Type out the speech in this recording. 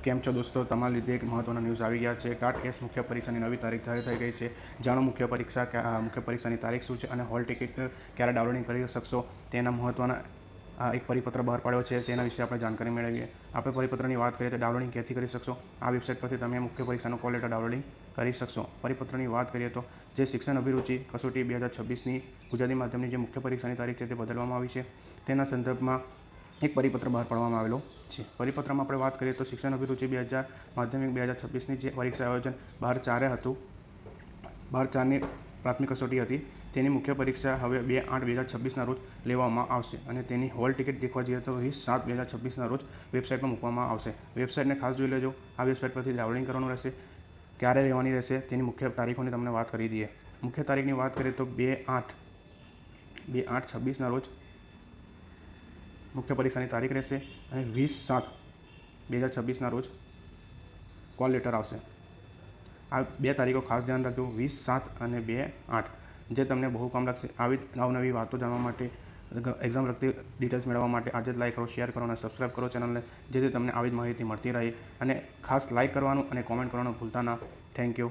કેમ છો દોસ્તો? તમારા લીધે એક મહત્વના ન્યૂઝ આવી ગયા છે. ટાટ કેસ મુખ્ય પરીક્ષાની નવી તારીખ જાહેર થઈ ગઈ છે. જાણો મુખ્ય પરીક્ષાની તારીખ શું છે અને હોલ ટિકિટ ક્યારે ડાઉનલોડિંગ કરી શકશો તેના મહત્વના એક પરિપત્ર બહાર પાડ્યો છે. તેના વિશે આપણે જાણકારી મેળવીએ. આપણે પરિપત્રની વાત કરીએ તો ડાઉનલોડિંગ ક્યાંથી કરી શકશો? આ વેબસાઇટ પરથી તમે મુખ્ય પરીક્ષાનો કોલ લેટર ડાઉનલોડિંગ કરી શકશો. પરિપત્રની વાત કરીએ તો જે શિક્ષણ અભિરુચિ કસોટી 2026ની ગુજરાતી માધ્યમની જે મુખ્ય પરીક્ષાની તારીખ છે તે બદલવામાં આવી છે. તેના સંદર્ભમાં એક પરિપત્ર બહાર પાડવામાં આવેલો છે. પરિપત્રમાં આપણે વાત કરીએ તો શિક્ષણ અભિરુચિ માધ્યમિક 2026ની જે પરીક્ષા આયોજન 12/4 હતું, 12/4ની પ્રાથમિક કસોટી હતી, તેની મુખ્ય પરીક્ષા હવે 2/8/2026ના રોજ લેવામાં આવશે અને તેની હોલ ટિકિટ દેખવા જઈએ તો 20/7/2026ના રોજ વેબસાઇટમાં મૂકવામાં આવશે. વેબસાઇટને ખાસ જોઈ લેજો. આ વેબસાઇટ પરથી ડાઉનલોડિંગ કરવાનું રહેશે. ક્યારે રહેવાની રહેશે તેની મુખ્ય તારીખોની તમને વાત કરી દઈએ. મુખ્ય તારીખની વાત કરીએ તો 2/8/26ના રોજ મુખ્ય પરીક્ષાની તારીખ રહેશે અને 20/7/2026ના રોજ કોલ લેટર આવશે. આ બે તારીખો ખાસ ધ્યાન રાખજો, 20/7 અને 2/8, જે તમને બહુ કામ લાગશે. આવી નવી વાતો જાણવા માટે, એક્ઝામ લગતી ડિટેલ્સ મેળવવા માટે આજે જ લાઈક કરો, શેર કરો અને સબસ્ક્રાઈબ કરો ચેનલને, જેથી તમને આવી જ માહિતી મળતી રહે. અને ખાસ લાઈક કરવાનું અને કોમેન્ટ કરવાનું ભૂલતા ના. Thank you.